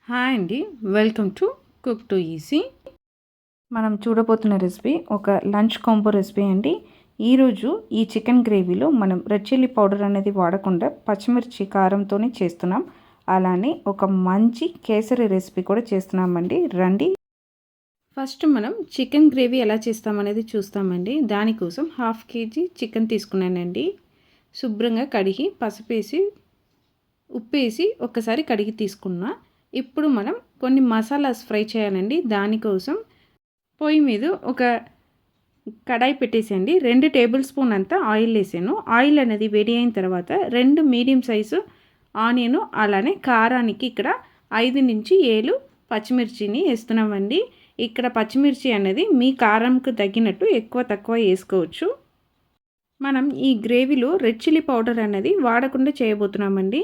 Hi అండి, welcome to cook to easy. మనం చూడబోతున్న recipe ఒక లంచ్ కాంబో రెసిపీ అండి. ఈరోజు ఈ చికెన్ గ్రేవీలో మనం రెడ్ చిల్లీ పౌడర్ అనేది వాడకుండా పచ్చిమిర్చి కారంతోనే చేస్తున్నాం. అలానే ఒక మంచి కేసరి రెసిపీ కూడా చేస్తున్నామండి. రండి, ఫస్ట్ మనం చికెన్ గ్రేవీ ఎలా చేస్తామనేది చూస్తామండి. దానికోసం 1/2 kg చికెన్ తీసుకున్నానండి. శుభ్రంగా కడిగి పసుపేసి ఉప్పేసి ఒక్కసారి కడిగి తీసుకున్నా. ఇప్పుడు మనం కొన్ని మసాలాస్ ఫ్రై చేయాలండి. దానికోసం పొయ్యి మీద ఒక కడాయి పెట్టేసండి. 2 టేబుల్ స్పూన్ అంతా ఆయిల్ వేసాను. ఆయిల్ అనేది వేడి అయిన తర్వాత 2 మీడియం సైజు ఆనియన్, అలానే కారానికి ఇక్కడ 5 నుంచి 7 పచ్చిమిర్చిని వేస్తున్నామండి. ఇక్కడ పచ్చిమిర్చి అనేది మీ కారంకు తగ్గినట్టు ఎక్కువ తక్కువ వేసుకోవచ్చు. మనం ఈ గ్రేవీలో రెడ్ చిల్లీ పౌడర్ అనేది వాడకుండా చేయబోతున్నామండి.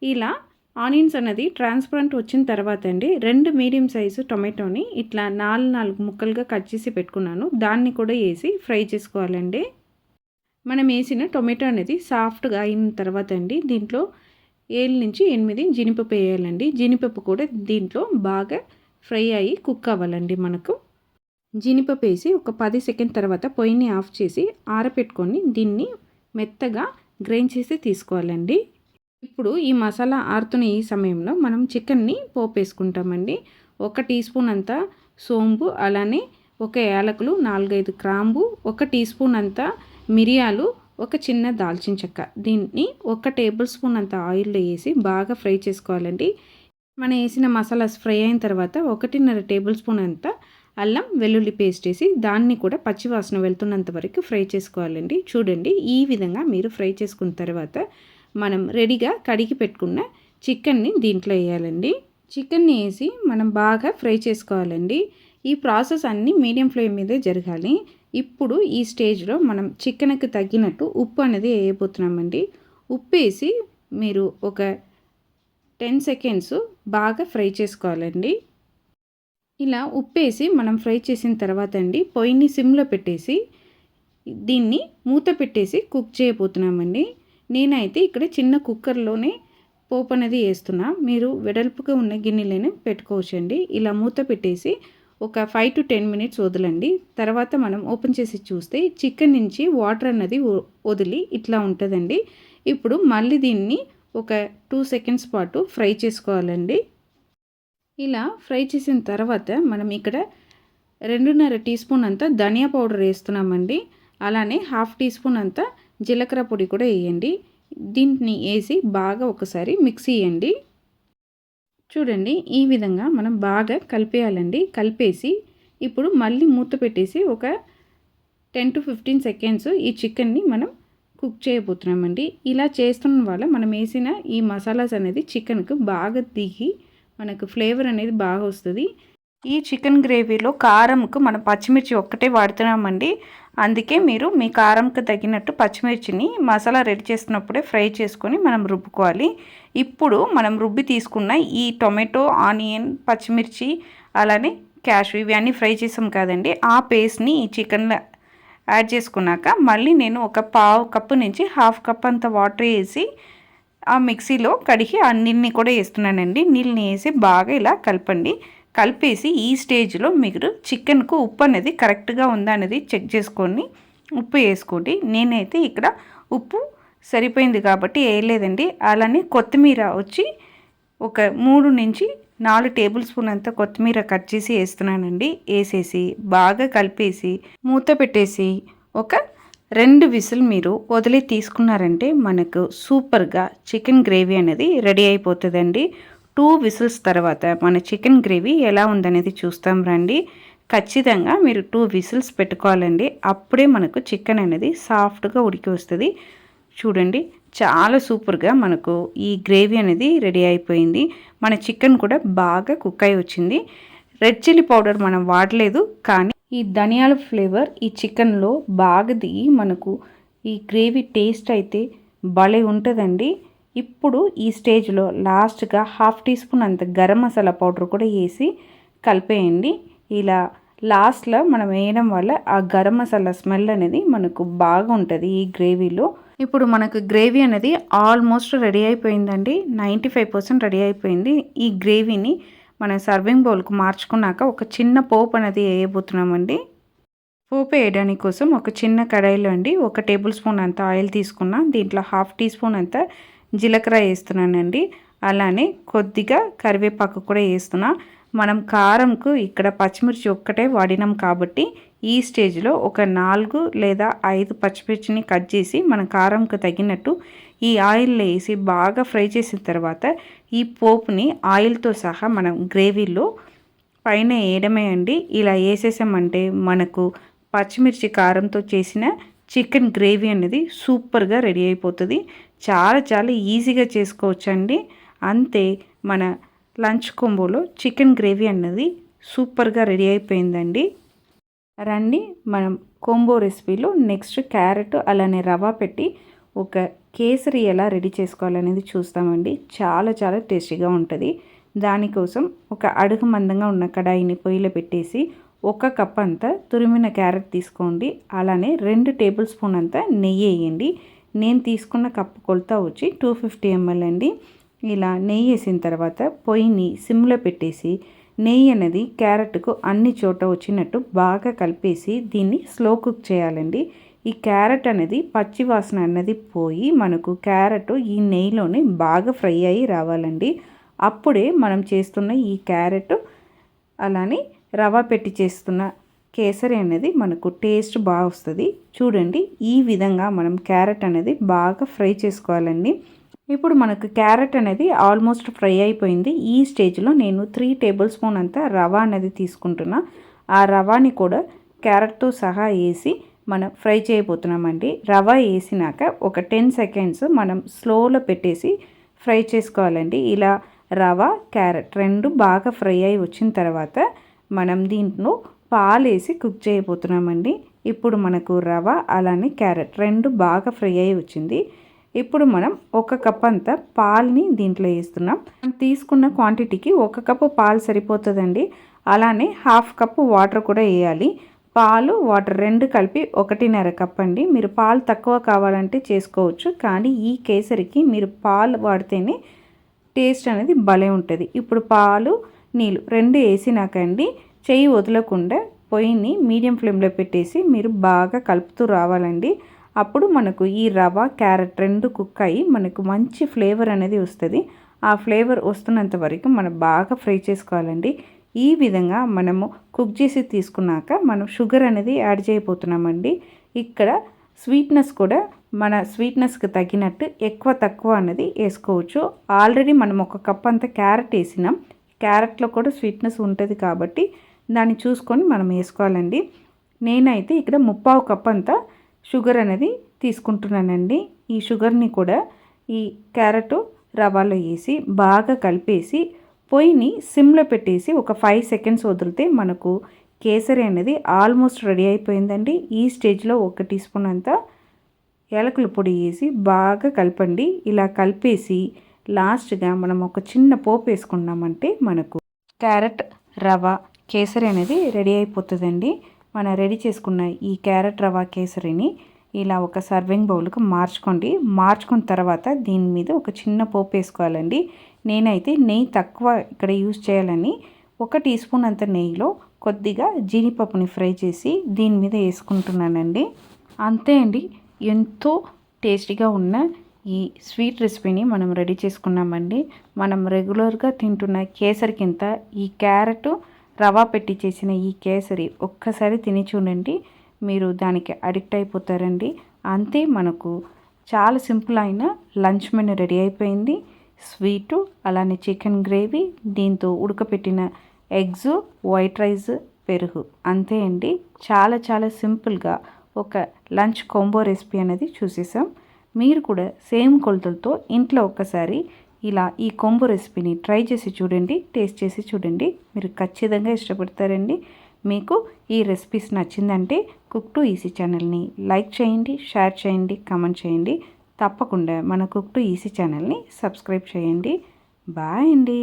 ఇలా ఆనియన్స్ అనేది ట్రాన్స్పరెంట్ వచ్చిన తర్వాత అండి 2 మీడియం సైజు టొమాటోని ఇట్లా 4 ముక్కలుగా కట్ చేసి పెట్టుకున్నాను. దాన్ని కూడా వేసి ఫ్రై చేసుకోవాలండి. మనం వేసిన టొమాటో అనేది సాఫ్ట్గా అయిన తర్వాత అండి దీంట్లో 7 నుంచి 8 జీడిపప్పు వేయాలండి. జీడిపప్పు కూడా దీంట్లో బాగా ఫ్రై అయ్యి కుక్ అవ్వాలండి. మనకు జీడిపప్పు వేసి ఒక 10 సెకండ్ తర్వాత పొయ్యిని ఆఫ్ చేసి ఆరబెట్టుకొని దీన్ని మెత్తగా గ్రైండ్ చేసి తీసుకోవాలండి. ఇప్పుడు ఈ మసాలా ఆరుతున్న ఈ సమయంలో మనం చికెన్ని పోపు వేసుకుంటామండి. 1 టీ స్పూన్ అంతా సోంపు, అలానే 1 యాలకులు, 4-5 గ్రాంబు, 1 టీ స్పూన్ అంతా మిరియాలు, ఒక చిన్న దాల్చిన చెక్క. దీన్ని 1 టేబుల్ స్పూన్ అంత ఆయిల్లో వేసి బాగా ఫ్రై చేసుకోవాలండి. మనం వేసిన మసాలాస్ ఫ్రై అయిన తర్వాత 1.5 టేబుల్ స్పూన్ అంతా అల్లం వెల్లుల్లి పేస్ట్ వేసి దాన్ని కూడా పచ్చివాసన వెళ్తున్నంత వరకు ఫ్రై చేసుకోవాలండి. చూడండి, ఈ విధంగా మీరు ఫ్రై చేసుకున్న తర్వాత మనం రెడీగా కడిగి పెట్టుకున్న చికెన్ని దీంట్లో వేయాలండి. చికెన్ని వేసి మనం బాగా ఫ్రై చేసుకోవాలండి. ఈ ప్రాసెస్ అన్నీ మీడియం ఫ్లేమ్ మీదే జరగాలి. ఇప్పుడు ఈ స్టేజ్లో మనం చికెన్కి తగ్గినట్టు ఉప్పు అనేది వేయబోతున్నామండి. ఉప్పు వేసి మీరు ఒక 10 సెకండ్స్ బాగా ఫ్రై చేసుకోవాలండి. ఇలా ఉప్పు వేసి మనం ఫ్రై చేసిన తర్వాత అండి పొయ్యిని సిమ్లో పెట్టేసి దీన్ని మూత పెట్టేసి కుక్ చేయబోతున్నామండి. నేనైతే ఇక్కడ చిన్న కుక్కర్లోనే పోపు అనేది వేస్తున్నా. మీరు వెడల్పుగా ఉన్న గిన్నెలను పెట్టుకోవచ్చండి. ఇలా మూత పెట్టేసి ఒక 5 to 10 మినిట్స్ వదలండి. తర్వాత మనం ఓపెన్ చేసి చూస్తే చికెన్ నుంచి వాటర్ అన్నది వదిలి ఇట్లా ఉంటుందండి. ఇప్పుడు మళ్ళీ దీన్ని ఒక 2 సెకండ్స్ పాటు ఫ్రై చేసుకోవాలండి. ఇలా ఫ్రై చేసిన తర్వాత మనం ఇక్కడ 2.5 టీ స్పూన్ అంతా ధనియా పౌడర్ వేస్తున్నామండి. అలానే 1/2 టీ స్పూన్ అంతా జీలకర్ర పొడి కూడా వేయండి. దీన్ని వేసి బాగా ఒకసారి మిక్స్ చేయండి. చూడండి, ఈ విధంగా మనం బాగా కలిపేయాలండి. కలిపేసి ఇప్పుడు మళ్ళీ మూత పెట్టేసి ఒక 10 to 15 సెకండ్స్ ఈ చికెన్ని మనం కుక్ చేయబోతున్నామండి. ఇలా చేస్తున్న వల్ల మనం వేసిన ఈ మసాలాస్ అనేది చికెన్కు బాగా దిగి మనకు ఫ్లేవర్ అనేది బాగా వస్తుంది. ఈ చికెన్ గ్రేవీలో కారంకు మనం పచ్చిమిర్చి ఒక్కటే వాడుతున్నామండి. అందుకే మీరు మీ కారంకు తగినట్టు పచ్చిమిర్చిని మసాలా రెడీ చేస్తున్నప్పుడే ఫ్రై చేసుకొని మనం రుబ్బుకోవాలి. ఇప్పుడు మనం రుబ్బి తీసుకున్న ఈ టొమాటో, ఆనియన్, పచ్చిమిర్చి, అలానే క్యాషు ఇవన్నీ ఫ్రై చేసాం కదండి, ఆ పేస్ట్ని ఈ చికెన్లో యాడ్ చేసుకున్నాక మళ్ళీ నేను ఒక 1/2 కప్పు నుంచి 1/2 కప్ అంత వాటర్ వేసి ఆ మిక్సీలో కడిగి అన్నిటిని కూడా వేస్తున్నానండి. నీళ్ళని వేసి బాగా ఇలా కలపండి. కలిపేసి ఈ స్టేజ్లో మీరు చికెన్కు ఉప్పు అనేది కరెక్ట్గా ఉందా అనేది చెక్ చేసుకొని ఉప్పు వేసుకోండి. నేనైతే ఇక్కడ ఉప్పు సరిపోయింది కాబట్టి వేయలేదండి. అలానే కొత్తిమీర వచ్చి ఒక 3 నుంచి 4 టేబుల్ స్పూన్ అంతా కొత్తిమీర కట్ చేసి వేస్తున్నానండి. వేసేసి బాగా కలిపేసి మూత పెట్టేసి ఒక 2 విజిల్ మీరు వదిలి తీసుకున్నారంటే మనకు సూపర్గా చికెన్ గ్రేవీ అనేది రెడీ అయిపోతుందండి. 2 విజిల్స్ తర్వాత మన చికెన్ గ్రేవీ ఎలా ఉందనేది చూస్తాం రండి. ఖచ్చితంగా మీరు 2 విజిల్స్ పెట్టుకోవాలండి. అప్పుడే మనకు చికెన్ అనేది సాఫ్ట్గా ఉడికి వస్తుంది. చూడండి, చాలా సూపర్గా మనకు ఈ గ్రేవీ అనేది రెడీ అయిపోయింది. మన చికెన్ కూడా బాగా కుక్ అయి వచ్చింది. రెడ్ చిల్లీ పౌడర్ మనం వాడలేదు, కానీ ఈ ధనియాల ఫ్లేవర్ ఈ చికెన్లో బాగా దిగి మనకు ఈ గ్రేవీ టేస్ట్ అయితే భలే ఉంటుందండి. ఇప్పుడు ఈ స్టేజ్లో లాస్ట్గా 1/2 టీ స్పూన్ అంత గరం మసాలా పౌడర్ కూడా వేసి కలిపేయండి. ఇలా లాస్ట్లో మనం వేయడం వల్ల ఆ గరం మసాలా స్మెల్ అనేది మనకు బాగా ఉంటుంది ఈ గ్రేవీలో. ఇప్పుడు మనకు గ్రేవీ అనేది ఆల్మోస్ట్ రెడీ అయిపోయిందండి. 95% రెడీ అయిపోయింది. ఈ గ్రేవీని మనం సర్వింగ్ బౌల్‌కు మార్చుకున్నాక ఒక చిన్న పోపు అనేది వేయబోతున్నామండి. పోపు వేయడానికి కోసం ఒక చిన్న కడాయిలో అండి 1 టేబుల్ స్పూన్ అంత ఆయిల్ తీసుకున్నా. దీంట్లో 1/2 టీ స్పూన్ అంత జీలకర్ర వేస్తున్నానండి. అలానే కొద్దిగా కరివేపాకు కూడా వేస్తున్నా. మనం కారంకు ఇక్కడ పచ్చిమిర్చి ఒక్కటే వాడినాం కాబట్టి ఈ స్టేజ్లో ఒక 4 లేదా 5 పచ్చిమిర్చిని కట్ చేసి మన కారంకు తగినట్టు ఈ ఆయిల్లో వేసి బాగా ఫ్రై చేసిన తర్వాత ఈ పోపుని ఆయిల్తో సహా మనం గ్రేవీలో పైన వేయడమే అండి. ఇలా వేసేసామంటే మనకు పచ్చిమిర్చి కారంతో చేసిన చికెన్ గ్రేవీ అనేది సూపర్గా రెడీ అయిపోతుంది. చాలా చాలా ఈజీగా చేసుకోవచ్చండి. అంతే, మన లంచ్ కొంబోలో చికెన్ గ్రేవీ అన్నది సూపర్గా రెడీ అయిపోయిందండి. రండి మనం కొంబో రెసిపీలో నెక్స్ట్ క్యారెట్ అలానే రవ్వ పెట్టి ఒక కేసరి ఎలా రెడీ చేసుకోవాలనేది చూస్తామండి. చాలా చాలా టేస్టీగా ఉంటుంది. దానికోసం ఒక అడుగు మందంగా ఉన్న కడాయిని పొయ్యిలో పెట్టేసి 1 కప్ అంతా తురిమిన క్యారెట్ తీసుకోండి. అలానే 2 టేబుల్ స్పూన్ అంతా నెయ్యి వేయండి. నేను తీసుకున్న కప్పు కొలత వచ్చి 250 ml అండి. ఇలా నెయ్యి వేసిన తర్వాత పొయ్యిని సిమ్లో పెట్టేసి నెయ్యి అనేది క్యారెట్కు అన్ని చోట వచ్చినట్టు బాగా కలిపేసి దీన్ని స్లో కుక్ చేయాలండి. ఈ క్యారెట్ అనేది పచ్చి వాసన అన్నది పోయి మనకు క్యారెట్ ఈ నెయ్యిలోనే బాగా ఫ్రై అయ్యి రావాలండి. అప్పుడే మనం చేస్తున్న ఈ క్యారెట్ అలానే రవ్వ పెట్టి చేస్తున్న కేసరి అనేది మనకు టేస్ట్ బాగా వస్తుంది. చూడండి, ఈ విధంగా మనం క్యారెట్ అనేది బాగా ఫ్రై చేసుకోవాలండి. ఇప్పుడు మనకు క్యారెట్ అనేది ఆల్మోస్ట్ ఫ్రై అయిపోయింది. ఈ స్టేజ్లో నేను 3 టేబుల్ స్పూన్ అంతా రవ్వ అనేది తీసుకుంటున్నా. ఆ రవ్వని కూడా క్యారెట్తో సహా వేసి మనం ఫ్రై చేయబోతున్నామండి. రవ్వ వేసినాక ఒక 10 సెకండ్స్ మనం స్లోలో పెట్టేసి ఫ్రై చేసుకోవాలండి. ఇలా రవ్వ క్యారెట్ 2 బాగా ఫ్రై అయి వచ్చిన తర్వాత మనం దీంట్లో పాలు వేసి కుక్ చేయబోతున్నామండి. ఇప్పుడు మనకు రవ్వ అలానే క్యారెట్ 2 బాగా ఫ్రై అయి వచ్చింది. ఇప్పుడు మనం 1 కప్ అంతా పాలని దీంట్లో వేస్తున్నాం. మనం తీసుకున్న క్వాంటిటీకి 1 కప్పు పాలు సరిపోతుందండి. అలానే 1/2 కప్పు వాటర్ కూడా వేయాలి. పాలు వాటర్ 2 కలిపి 1.5 కప్ అండి. మీరు పాలు తక్కువ కావాలంటే చేసుకోవచ్చు, కానీ ఈ కేసరికి మీరు పాలు వాడితేనే టేస్ట్ అనేది భలే ఉంటుంది. ఇప్పుడు పాలు నీళ్ళు 2 వేసినాక అండి చెయ్యి వదలకుండా పొయ్యిని మీడియం ఫ్లేమ్లో పెట్టేసి మీరు బాగా కలుపుతూ రావాలండి. అప్పుడు మనకు ఈ రవ్వ క్యారెట్ 2 కుక్ అయ్యి మనకు మంచి ఫ్లేవర్ అనేది వస్తుంది. ఆ ఫ్లేవర్ వస్తున్నంత వరకు మనం బాగా ఫ్రై చేసుకోవాలండి. ఈ విధంగా మనము కుక్ చేసి తీసుకున్నాక మనం షుగర్ అనేది యాడ్ చేయబోతున్నామండి. ఇక్కడ స్వీట్నెస్ కూడా మన స్వీట్నెస్కి తగినట్టు ఎక్కువ తక్కువ అనేది వేసుకోవచ్చు. ఆల్రెడీ మనం 1 కప్ అంతా క్యారెట్ వేసినాం. క్యారెట్లో కూడా స్వీట్నెస్ ఉంటుంది కాబట్టి దాన్ని చూసుకొని మనం వేసుకోవాలండి. నేనైతే ఇక్కడ 3/4 కప్ అంతా షుగర్ అనేది తీసుకుంటున్నానండి. ఈ షుగర్ని కూడా ఈ క్యారెట్ రవ్వలో వేసి బాగా కలిపేసి పొయ్యిని సిమ్లో పెట్టేసి ఒక 5 సెకండ్స్ వదిలితే మనకు కేసరి అనేది ఆల్మోస్ట్ రెడీ అయిపోయిందండి. ఈ స్టేజ్లో 1 టీ స్పూన్ అంతా యాలకుల పొడి వేసి బాగా కలపండి. ఇలా కలిపేసి లాస్ట్గా మనం ఒక చిన్న పోపు వేసుకున్నామంటే మనకు క్యారెట్ రవ్వ కేసరి అనేది రెడీ అయిపోతుందండి. మనం రెడీ చేసుకున్న ఈ క్యారెట్ రవ్వ కేసరిని ఇలా ఒక సర్వింగ్ బౌల్కి మార్చుకోండి. మార్చుకున్న తర్వాత దీని మీద ఒక చిన్న పోపు వేసుకోవాలండి. నేనైతే నెయ్యి తక్కువ ఇక్కడ యూజ్ చేయాలని 1 టీ స్పూన్ అంత నెయ్యిలో కొద్దిగా జీడిపప్పుని ఫ్రై చేసి దీని మీద వేసుకుంటున్నానండి. అంతే అండి, ఎంతో టేస్టీగా ఉన్న ఈ స్వీట్ రెసిపీని మనం రెడీ చేసుకున్నామండి. మనం రెగ్యులర్గా తింటున్న కేసరికింత ఈ క్యారెట్ రవ్వ పెట్టి చేసిన ఈ కేసరి ఒక్కసారి తిని చూడండి, మీరు దానికి అడిక్ట్ అయిపోతారండి. అంతే, మనకు చాలా సింపుల్ అయిన లంచ్ మెనూ రెడీ అయిపోయింది. స్వీటు అలానే చికెన్ గ్రేవీ, దీంతో ఉడకపెట్టిన ఎగ్స్, వైట్ రైస్, పెరుగు. అంతే అండి, చాలా చాలా సింపుల్గా ఒక లంచ్ కాంబో రెసిపీ అనేది చూసేసాం. మీరు కూడా సేమ్ కొలతలతో ఇంట్లో ఒక్కసారి ఇలా ఈ కాంబో రెసిపీని ట్రై చేసి చూడండి, టేస్ట్ చేసి చూడండి, మీరు ఖచ్చితంగా ఇష్టపడతారండి. మీకు ఈ రెసిపీస్ నచ్చిందంటే కుక్ టు ఈజీ ఛానల్ని లైక్ చేయండి, షేర్ చేయండి, కామెంట్ చేయండి. తప్పకుండా మన కుక్ టు ఈజీ ఛానల్ని సబ్స్క్రైబ్ చేయండి. బాయ్ అండి.